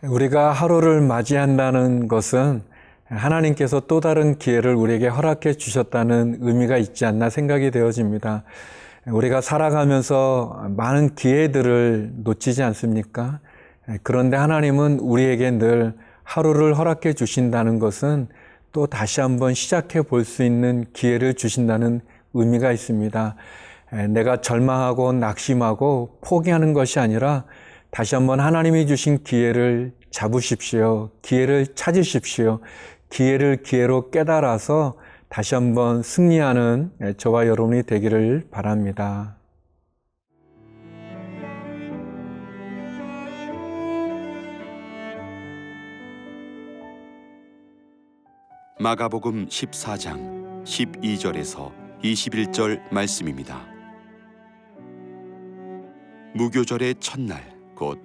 우리가 하루를 맞이한다는 것은 하나님께서 또 다른 기회를 우리에게 허락해 주셨다는 의미가 있지 않나 생각이 되어집니다. 우리가 살아가면서 많은 기회들을 놓치지 않습니까? 그런데 하나님은 우리에게 늘 하루를 허락해 주신다는 것은 또 다시 한번 시작해 볼 수 있는 기회를 주신다는 의미가 있습니다. 내가 절망하고 낙심하고 포기하는 것이 아니라 다시 한번 하나님이 주신 기회를 잡으십시오. 기회를 찾으십시오. 기회를 기회로 깨달아서 다시 한번 승리하는 저와 여러분이 되기를 바랍니다. 마가복음 14장 12절에서 21절 말씀입니다. 무교절의 첫날 곧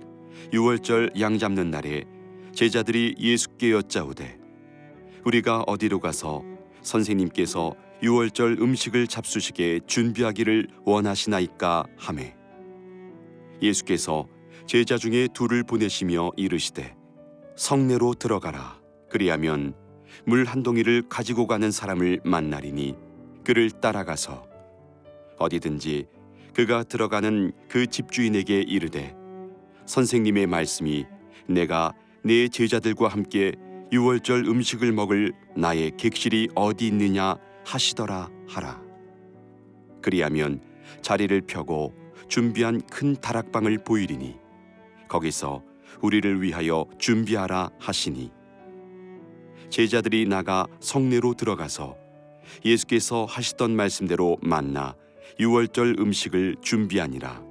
유월절 양 잡는 날에 제자들이 예수께 여짜오되 우리가 어디로 가서 선생님께서 유월절 음식을 잡수시게 준비하기를 원하시나이까 하매 예수께서 제자 중에 둘을 보내시며 이르시되 성내로 들어가라. 그리하면 물 한 동이를 가지고 가는 사람을 만나리니 그를 따라가서 어디든지 그가 들어가는 그 집주인에게 이르되 선생님의 말씀이 내가 내 제자들과 함께 유월절 음식을 먹을 나의 객실이 어디 있느냐 하시더라 하라. 그리하면 자리를 펴고 준비한 큰 다락방을 보이리니 거기서 우리를 위하여 준비하라 하시니 제자들이 나가 성내로 들어가서 예수께서 하시던 말씀대로 만나 유월절 음식을 준비하니라.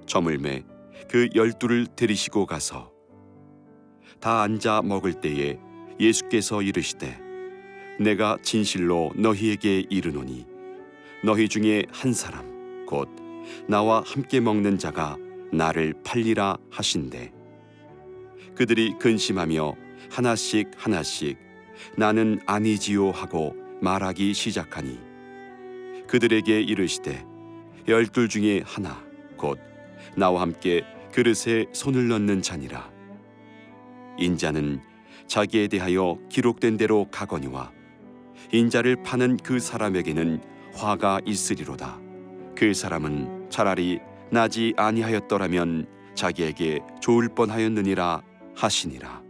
저물매 그 12를 데리시고 가서 다 앉아 먹을 때에 예수께서 이르시되 내가 진실로 너희에게 이르노니 너희 중에 한 사람 곧 나와 함께 먹는 자가 나를 팔리라 하신대. 그들이 근심하며 하나씩 나는 아니지요 하고 말하기 시작하니 그들에게 이르시되 12 중에 하나 곧 나와 함께 그릇에 손을 넣는 자니라. 인자는 자기에 대하여 기록된 대로 가거니와 인자를 파는 그 사람에게는 화가 있으리로다. 그 사람은 차라리 나지 아니하였더라면 자기에게 좋을 뻔하였느니라 하시니라.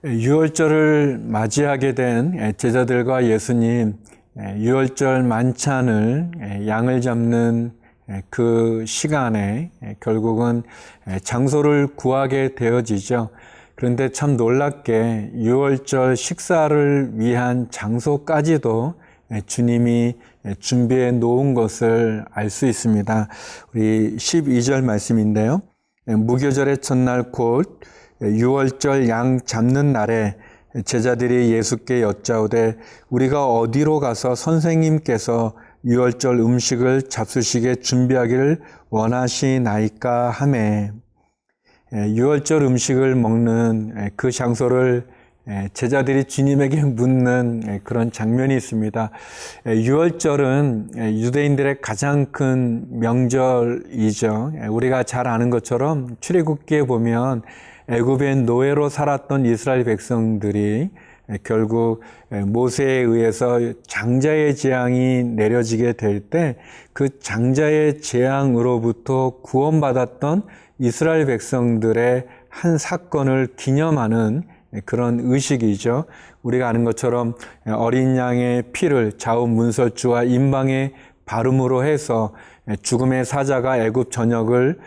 유월절을 맞이하게 된 제자들과 예수님, 유월절 만찬을 양을 잡는 그 시간에 결국은 장소를 구하게 되어지죠. 그런데 참 놀랍게 유월절 식사를 위한 장소까지도 주님이 준비해 놓은 것을 알 수 있습니다. 우리 12절 말씀인데요. 무교절의 첫날 곧 유월절 양 잡는 날에 제자들이 예수께 여짜오되 우리가 어디로 가서 선생님께서 유월절 음식을 잡수시게 준비하기를 원하시나이까 하매 유월절 음식을 먹는 그 장소를 제자들이 주님에게 묻는 그런 장면이 있습니다. 유월절은 유대인들의 가장 큰 명절이죠. 우리가 잘 아는 것처럼 출애굽기에 보면 애굽의 노예로 살았던 이스라엘 백성들이 결국 모세에 의해서 장자의 재앙이 내려지게 될 때 그 장자의 재앙으로부터 구원받았던 이스라엘 백성들의 한 사건을 기념하는 그런 의식이죠. 우리가 아는 것처럼 어린 양의 피를 좌우 문설주와 임방에 바름으로 해서 죽음의 사자가 애굽 전역을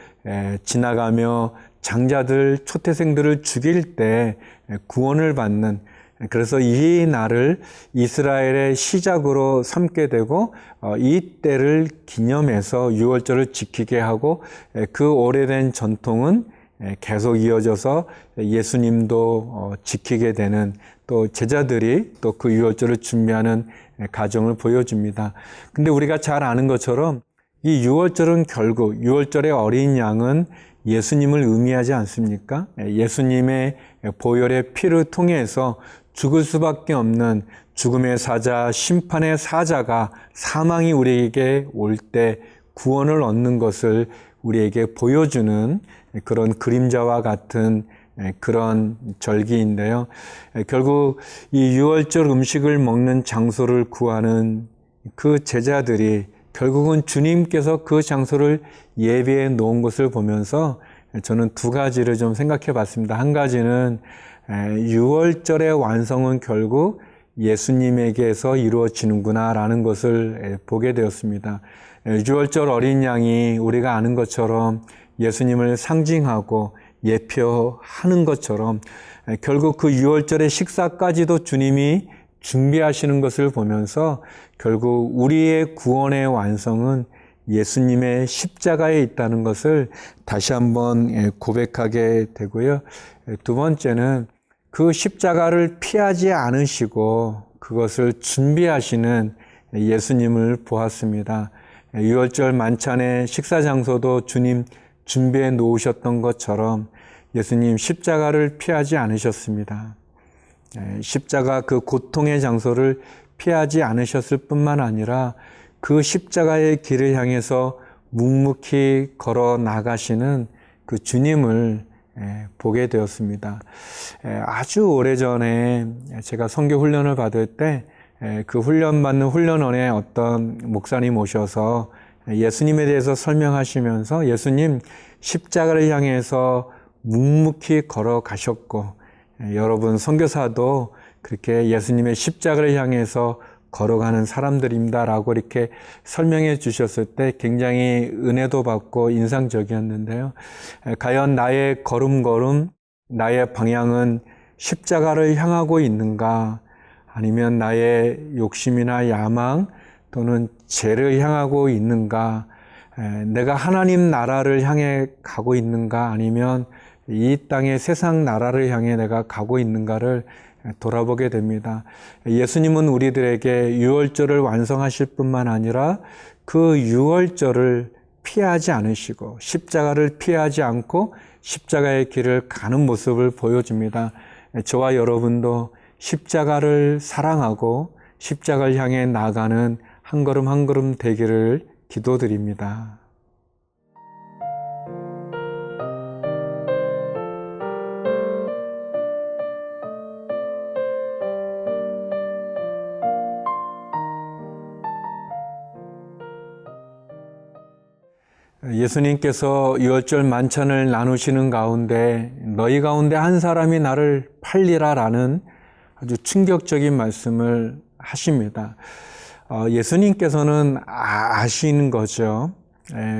지나가며 장자들, 초태생들을 죽일 때 구원을 받는, 그래서 이 날을 이스라엘의 시작으로 삼게 되고 이 때를 기념해서 유월절을 지키게 하고 그 오래된 전통은 계속 이어져서 예수님도 지키게 되는, 또 제자들이 또 그 유월절을 준비하는 과정을 보여줍니다. 근데 우리가 잘 아는 것처럼 이 유월절은 결국 유월절의 어린 양은 예수님을 의미하지 않습니까? 예수님의 보혈의 피를 통해서 죽을 수밖에 없는 죽음의 사자, 심판의 사자가 사망이 우리에게 올 때 구원을 얻는 것을 우리에게 보여주는 그런 그림자와 같은 그런 절기인데요. 결국 이 유월절 음식을 먹는 장소를 구하는 그 제자들이 결국은 주님께서 그 장소를 예비해 놓은 것을 보면서 저는 두 가지를 좀 생각해 봤습니다. 한 가지는 유월절의 완성은 결국 예수님에게서 이루어지는구나라는 것을 보게 되었습니다. 유월절 어린 양이 우리가 아는 것처럼 예수님을 상징하고 예표하는 것처럼 결국 그 유월절의 식사까지도 주님이 준비하시는 것을 보면서 결국 우리의 구원의 완성은 예수님의 십자가에 있다는 것을 다시 한번 고백하게 되고요. 두 번째는 그 십자가를 피하지 않으시고 그것을 준비하시는 예수님을 보았습니다. 유월절 만찬의 식사 장소도 주님 준비해 놓으셨던 것처럼 예수님 십자가를 피하지 않으셨습니다. 십자가 그 고통의 장소를 피하지 않으셨을 뿐만 아니라 그 십자가의 길을 향해서 묵묵히 걸어 나가시는 그 주님을 보게 되었습니다. 아주 오래전에 제가 선교 훈련을 받을 때 그 훈련 받는 훈련원에 어떤 목사님 오셔서 예수님에 대해서 설명하시면서 예수님 십자가를 향해서 묵묵히 걸어가셨고 여러분 선교사도 그렇게 예수님의 십자가를 향해서 걸어가는 사람들입니다라고 이렇게 설명해 주셨을 때 굉장히 은혜도 받고 인상적이었는데요. 과연 나의 걸음걸음, 나의 방향은 십자가를 향하고 있는가? 아니면 나의 욕심이나 야망 또는 죄를 향하고 있는가? 내가 하나님 나라를 향해 가고 있는가? 아니면 이 땅의 세상 나라를 향해 내가 가고 있는가를 돌아보게 됩니다. 예수님은 우리들에게 유월절을 완성하실 뿐만 아니라 그 유월절을 피하지 않으시고 십자가를 피하지 않고 십자가의 길을 가는 모습을 보여줍니다. 저와 여러분도 십자가를 사랑하고 십자가를 향해 나가는 한 걸음 한 걸음 되기를 기도드립니다. 예수님께서 유월절 만찬을 나누시는 가운데 너희 가운데 한 사람이 나를 팔리라라는 아주 충격적인 말씀을 하십니다. 예수님께서는 아시는 거죠.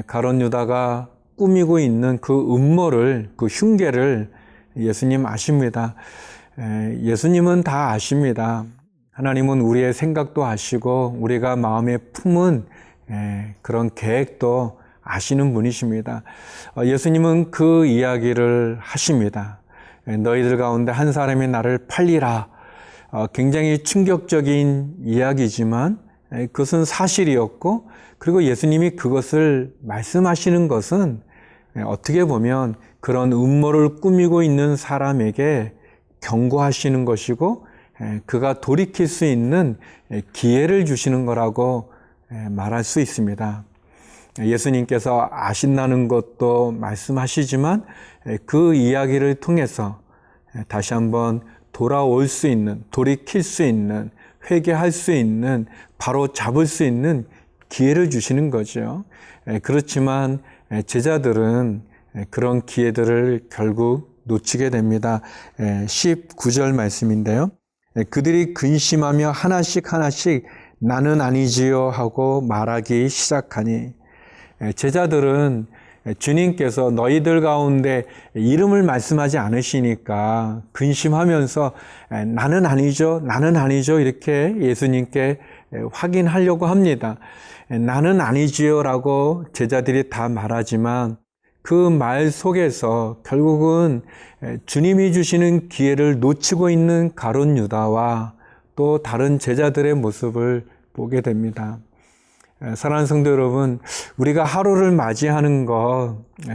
가룟 유다가 꾸미고 있는 그 음모를, 그 흉계를 예수님 아십니다. 예수님은 다 아십니다. 하나님은 우리의 생각도 아시고 우리가 마음에 품은 그런 계획도 아시는 분이십니다. 예수님은 그 이야기를 하십니다. 너희들 가운데 한 사람이 나를 팔리라. 굉장히 충격적인 이야기지만 그것은 사실이었고 그리고 예수님이 그것을 말씀하시는 것은 어떻게 보면 그런 음모를 꾸미고 있는 사람에게 경고하시는 것이고 그가 돌이킬 수 있는 기회를 주시는 거라고 말할 수 있습니다. 예수님께서 아신다는 것도 말씀하시지만 그 이야기를 통해서 다시 한번 돌아올 수 있는, 돌이킬 수 있는, 회개할 수 있는, 바로 잡을 수 있는 기회를 주시는 거죠. 그렇지만 제자들은 그런 기회들을 결국 놓치게 됩니다. 19절 말씀인데요. 그들이 근심하며 하나씩 하나씩 나는 아니지요 하고 말하기 시작하니 제자들은 주님께서 너희들 가운데 이름을 말씀하지 않으시니까 근심하면서 나는 아니죠, 나는 아니죠 이렇게 예수님께 확인하려고 합니다. 나는 아니지요 라고 제자들이 다 말하지만 그 말 속에서 결국은 주님이 주시는 기회를 놓치고 있는 가룟 유다와 또 다른 제자들의 모습을 보게 됩니다. 사랑하는 성도 여러분, 우리가 하루를 맞이하는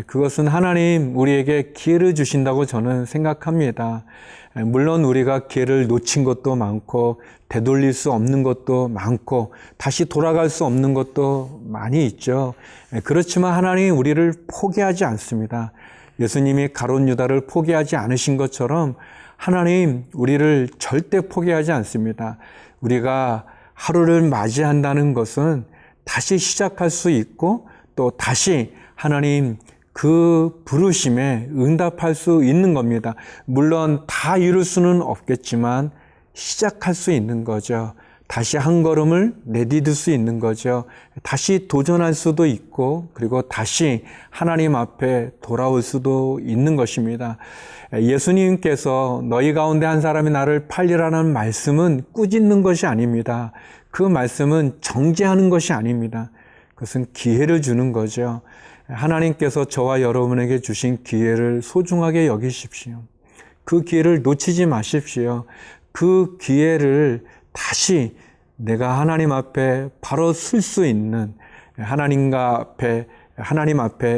그것은 하나님 우리에게 기회를 주신다고 저는 생각합니다. 물론 우리가 기회를 놓친 것도 많고 되돌릴 수 없는 것도 많고 다시 돌아갈 수 없는 것도 많이 있죠. 그렇지만 하나님 우리를 포기하지 않습니다. 예수님이 가룟 유다를 포기하지 않으신 것처럼 하나님 우리를 절대 포기하지 않습니다. 우리가 하루를 맞이한다는 것은 다시 시작할 수 있고 또 다시 하나님 그 부르심에 응답할 수 있는 겁니다. 물론 다 이룰 수는 없겠지만 시작할 수 있는 거죠. 다시 한 걸음을 내디딜 수 있는 거죠. 다시 도전할 수도 있고 그리고 다시 하나님 앞에 돌아올 수도 있는 것입니다. 예수님께서 너희 가운데 한 사람이 나를 팔리라는 말씀은 꾸짖는 것이 아닙니다. 그 말씀은 정죄하는 것이 아닙니다. 그것은 기회를 주는 거죠. 하나님께서 저와 여러분에게 주신 기회를 소중하게 여기십시오. 그 기회를 놓치지 마십시오. 그 기회를 다시 내가 하나님 앞에 바로 설 수 있는 하나님 앞에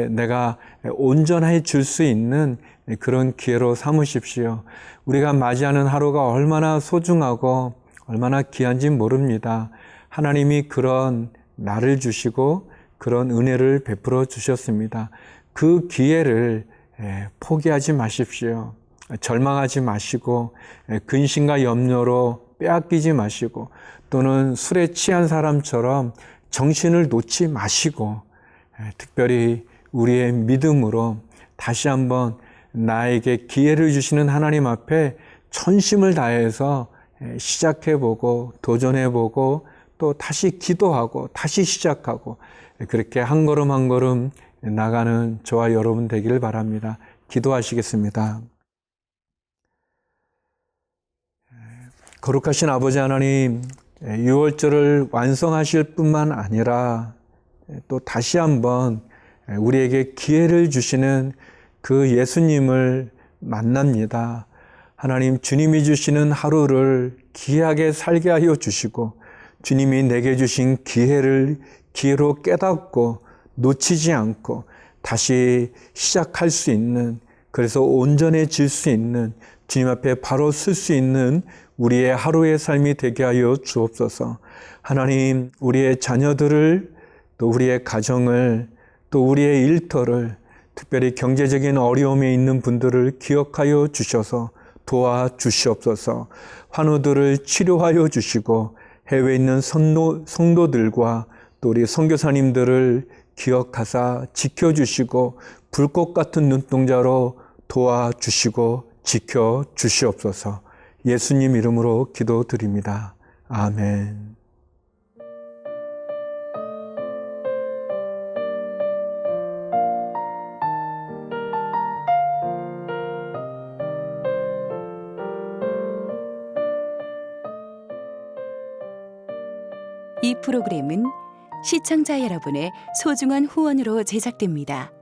내가 온전해 줄 수 있는 그런 기회로 삼으십시오. 우리가 맞이하는 하루가 얼마나 소중하고 얼마나 귀한지 모릅니다. 하나님이 그런 나를 주시고 그런 은혜를 베풀어 주셨습니다. 그 기회를 포기하지 마십시오. 절망하지 마시고 근심과 염려로 빼앗기지 마시고 또는 술에 취한 사람처럼 정신을 놓지 마시고 특별히 우리의 믿음으로 다시 한번 나에게 기회를 주시는 하나님 앞에 전심을 다해서 시작해보고 도전해보고 또 다시 기도하고 다시 시작하고 그렇게 한 걸음 한 걸음 나가는 저와 여러분 되기를 바랍니다. 기도하시겠습니다. 거룩하신 아버지 하나님, 6월절을 완성하실 뿐만 아니라 또 다시 한번 우리에게 기회를 주시는 그 예수님을 만납니다. 하나님, 주님이 주시는 하루를 귀하게 살게 하여 주시고 주님이 내게 주신 기회를 기회로 깨닫고 놓치지 않고 다시 시작할 수 있는, 그래서 온전해질 수 있는, 주님 앞에 바로 설 수 있는 우리의 하루의 삶이 되게 하여 주옵소서. 하나님, 우리의 자녀들을, 또 우리의 가정을, 또 우리의 일터를, 특별히 경제적인 어려움에 있는 분들을 기억하여 주셔서 도와주시옵소서. 환우들을 치료하여 주시고 해외에 있는 성도들과 또 우리 선교사님들을 기억하사 지켜주시고 불꽃 같은 눈동자로 도와주시고 지켜주시옵소서. 예수님 이름으로 기도드립니다. 아멘. 이 프로그램은 시청자 여러분의 소중한 후원으로 제작됩니다.